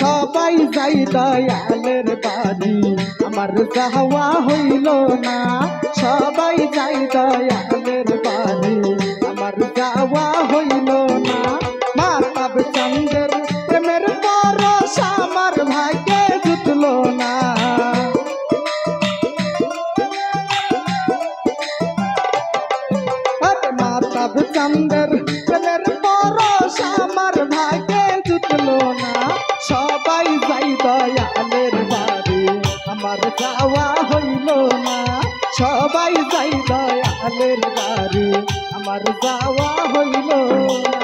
সবাই যাই দয়ালের বাড়ি আমার যাওয়া হইল না সবাই যাই দয়ালের বাড়ি আমার যাওয়া হইল না মাতাব চন্দ্রের প্রেমের পরশ আমার ভাগ্যে জুটল না মাতাব চন্দ্রের প্রেমের পরশ আমার ভাগ্যে জুটল না সবাই যাই দয়ালের বাড়ি আমার যাওয়া হইল না সবাই যাই দয়ালের বাড়ি আমার যাওয়া হইল না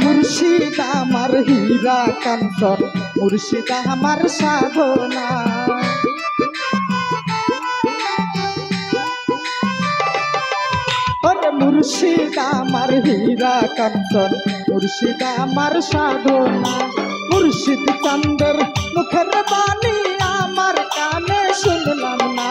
মুর্শিদ আমার হীরা কাঞ্চন মুর্শিদ আমার সাধনা মুর্শিদ আমার হীরা কাঞ্চন মুর্শিদ আমার সাধনা মুর্শিদ চন্দ্রের মুখের বাণী আমার কানে শুনলাম না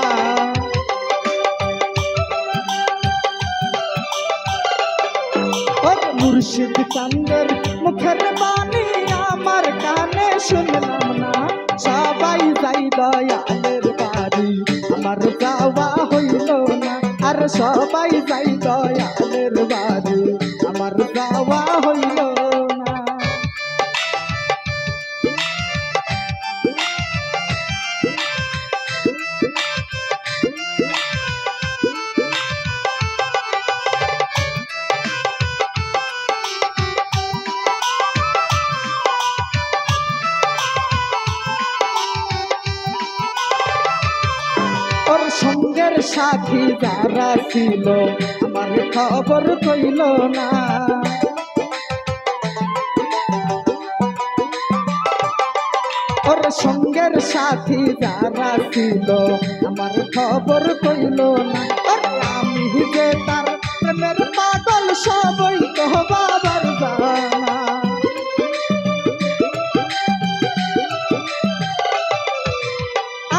মুর্শিদ চন্দ্রের মুখের বাণী আমার কানে শুনলাম না সবাই যাই দয়ালের বাড়ি আমার যাওয়া হইল না আর সবাই যাই দয়ালের বাড়ি আমার যাওয়া হইল না সঙ্গের সাথী যারা ছিল আমার খবর কইল না ওর সঙ্গের সাথী যারা ছিল আমার খবর কইল না আমি যে তার প্রেমের পাগল সবই তো বাবার জানা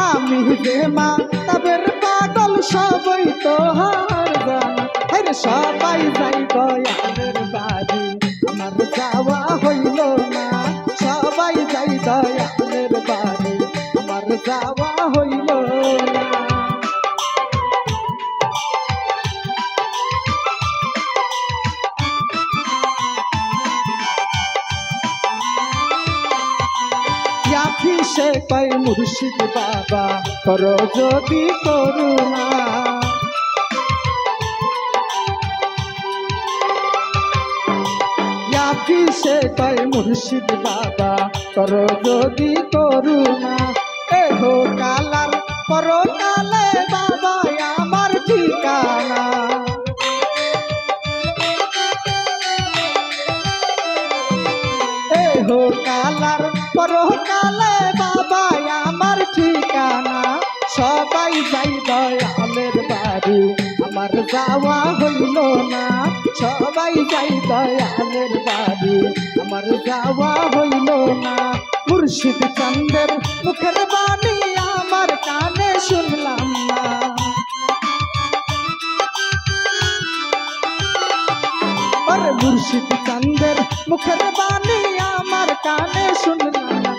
আমি যে মা তাদের পাগল সবই তো হার জানা আরে সবাই যাই দয়ালের বাড়ি আমার যাওয়া হইল না সবাই যাই দয়ালের বাড়ি আমার যাওয়া হইল না সে কয় মুর্শিদ বাবা করো যদি করুণা সে কয় মুর্শিদ বাবা করো যদি করুণা এহো কালার পরো কালে বাবা আমার ঠিকানা এহো কালার পরো কালে বাবা আমার ঠিকানা সবাই যাই দয়ালের বাড়ি আমার যাওয়া হইল না সবাই যাই দয়ালের বাড়ি আমার যাওয়া হইল না মুর্শিদ চন্দ্রের মুখের বাণী আমার কানে শুনলাম না মুর্শিদ চন্দ্রের মুখের বাণী আমার কানে শুনলাম না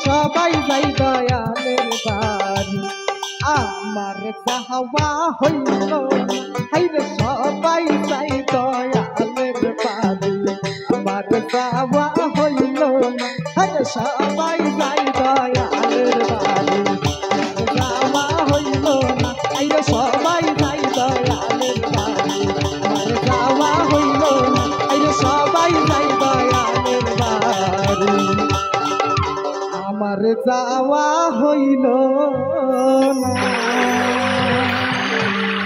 সবাই যাই দয়ালের বাড়ি আমার যাওয়া হইল হাইরে সবাই যাই দয়ালের বাড়ি আমার যাওয়া হইল না হাইরে সবাই যাই দয়ালের বাড়ি আমার যাওয়া হইল না হাইরে সবাই যাই দয়ালের বাড়ি আমার যাওয়া হইল না হাইরে সবাই যাই দয়ালের বাড়ি আমার যাওয়া হইল।